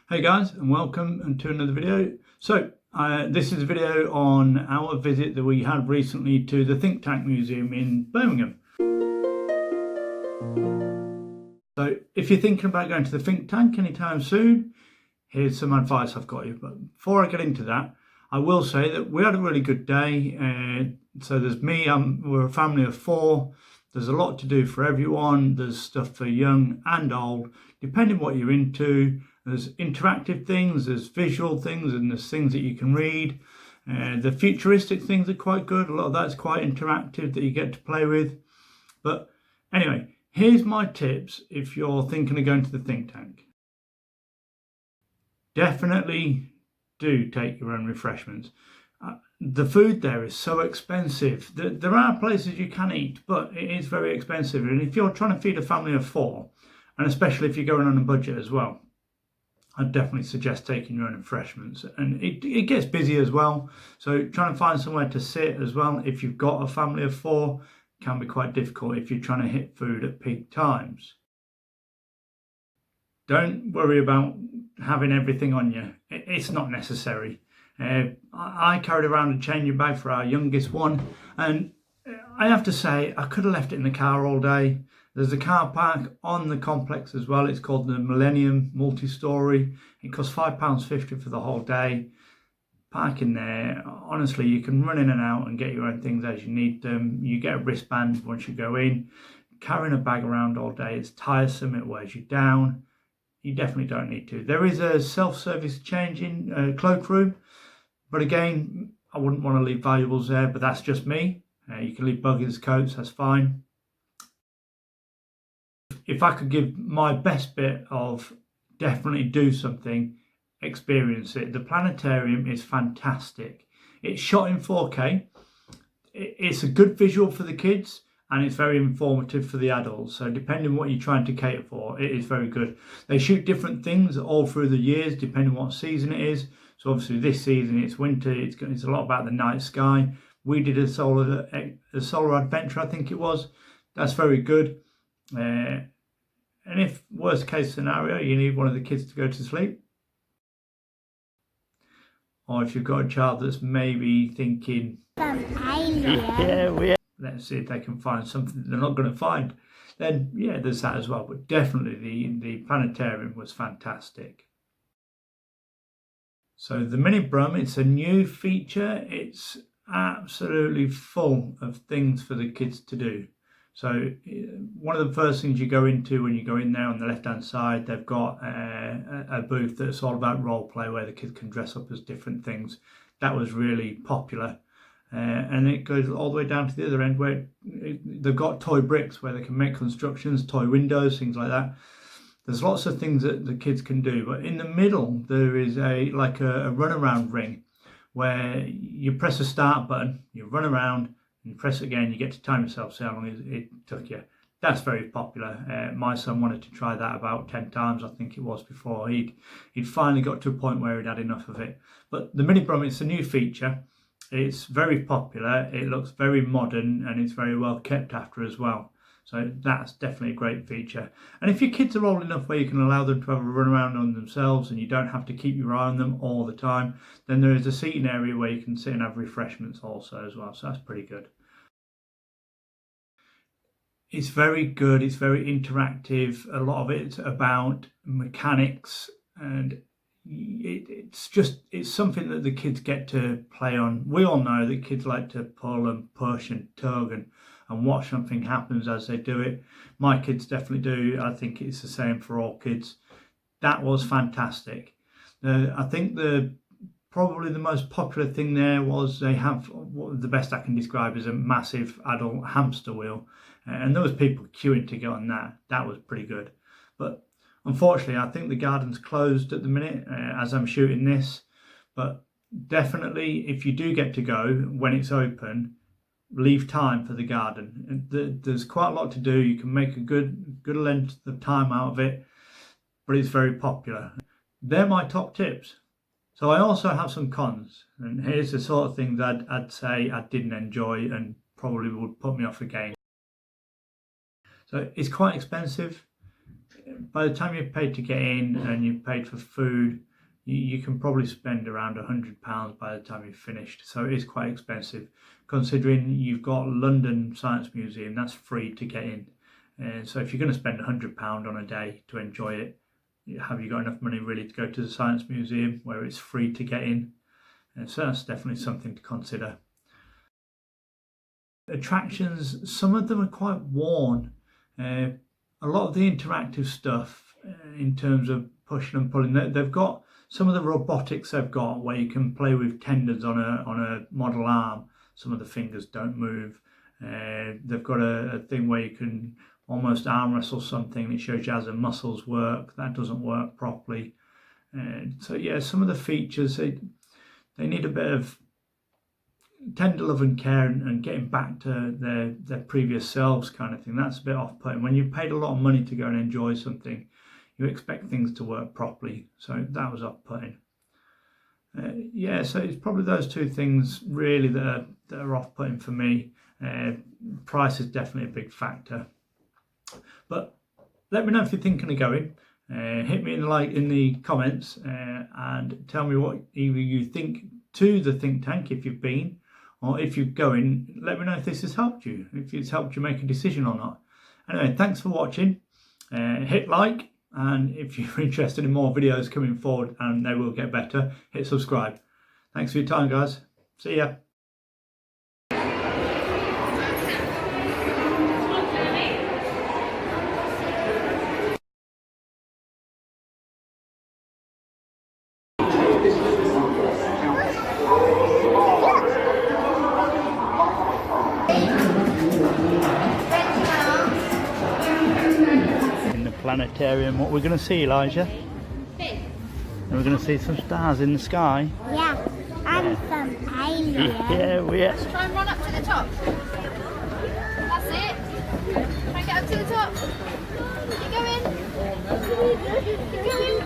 Hey guys, and welcome to another video. This is a video on our visit that we had recently to the Think Tank Museum in Birmingham. So if you're thinking about going to the Think Tank anytime soon, here's some advice I've got you. But before I get into that, I will say that we had a really good day. So there's me, we're a family of 4. There's a lot to do for everyone. There's stuff for young and old, depending what you're into. There's interactive things, there's visual things, and there's things that you can read. The futuristic things are quite good. A lot of that's quite interactive that you get to play with. But anyway, here's my tips if you're thinking of going to the think tank. Definitely do take your own refreshments. The food there is so expensive. There are places you can eat, but it is very expensive. And if you're trying to feed a family of 4, and especially if you're going on a budget as well, I'd definitely suggest taking your own refreshments. And it gets busy as well. So trying to find somewhere to sit as well, if you've got a family of 4, can be quite difficult if you're trying to hit food at peak times. Don't worry about having everything on you. It's not necessary. I carried around a changing bag for our youngest one, and I have to say I could have left it in the car all day. There's a car park on the complex as well. It's called the Millennium Multi-Story. It costs £5.50 for the whole day. Parking there, honestly, you can run in and out and get your own things as you need them. You get a wristband once you go in. Carrying a bag around all day, it's tiresome, it wears you down. You definitely don't need to. There is a self-service changing cloakroom, but again, I wouldn't want to leave valuables there, but that's just me. You can leave buggies, coats, that's fine. If I could give my best bit of definitely do something, experience it. The planetarium is fantastic. It's shot in 4K. It's a good visual for the kids, and it's very informative for the adults. So depending on what you're trying to cater for, it is very good. They shoot different things all through the years, depending on what season it is. So obviously this season it's winter. It's a lot about the night sky. We did a solar adventure, I think it was. That's very good. And if worst case scenario, you need one of the kids to go to sleep, or if you've got a child that's maybe thinking, let's see if they can find something they're not going to find, then yeah, there's that as well. But definitely the planetarium was fantastic. So the mini Brum, it's a new feature. It's absolutely full of things for the kids to do. So one of the first things you go into when you go in there, on the left hand side, they've got a booth that's all about role play, where the kids can dress up as different things. That was really popular. And it goes all the way down to the other end, where they've got toy bricks where they can make constructions, toy windows, things like that. There's lots of things that the kids can do, but in the middle there is a runaround ring where you press a start button, you run around, and you press it again, you get to time yourself, see how long it took you. That's very popular. My son wanted to try that about 10 times, I think it was, before he'd finally got to a point where he'd had enough of it. But the mini Brum, it's a new feature. It's very popular. It looks very modern, and it's very well kept after as well. So that's definitely a great feature. And if your kids are old enough where you can allow them to have a run around on themselves and you don't have to keep your eye on them all the time, then there is a seating area where you can sit and have refreshments also as well. So that's pretty good. It's very good. It's very interactive. A lot of it's about mechanics, and it's something that the kids get to play on. We all know that kids like to pull and push and tug and watch something happens as they do it. My kids definitely do. I think it's the same for all kids. That was fantastic. I think probably the most popular thing there was they have what the best I can describe as a massive adult hamster wheel, and there was people queuing to get on that. That was pretty good. But unfortunately, I think the garden's closed at the minute as I'm shooting this. But definitely, if you do get to go when it's open, leave time for the garden. There's quite a lot to do. You can make a good length of time out of it, but it's very popular. They're my top tips. So I also have some cons, and here's the sort of things I'd say I didn't enjoy and probably would put me off again. So it's quite expensive. by the time you've paid to get in and you've paid for food, you can probably spend around £100 by the time you've finished. So it is quite expensive, considering you've got London Science Museum, that's free to get in. And so if you're going to spend £100 on a day to enjoy it, have you got enough money really to go to the Science Museum where it's free to get in? And so that's definitely something to consider. Attractions, some of them are quite worn. A lot of the interactive stuff in terms of pushing and pulling, they've got some of the robotics they've got where you can play with tendons on a model arm. Some of the fingers don't move. They've got a thing where you can almost arm wrestle something. It shows you how the muscles work. That doesn't work properly. So yeah, some of the features, they need a bit of tender love and care and getting back to their previous selves kind of thing. That's a bit off-putting. When you've paid a lot of money to go and enjoy something, you expect things to work properly. So that was off-putting. Yeah, so it's probably those two things really that are off-putting for me. Price is definitely a big factor. But let me know if you're thinking of going. Hit me in the comments and tell me what either you think to the think tank if you've been, or if you're going. Let me know if this has helped you, if it's helped you make a decision or not. Anyway, thanks for watching. Hit like, and if you're interested in more videos coming forward, and they will get better, hit subscribe. Thanks for your time, guys. See ya. Planetarium. What we're going to see, Elijah? Fish. And we're going to see some stars in the sky. Yeah, and some aliens. Yeah, we are. Let's try and run up to the top. That's it. Try and get up to the top. Keep going. Keep going.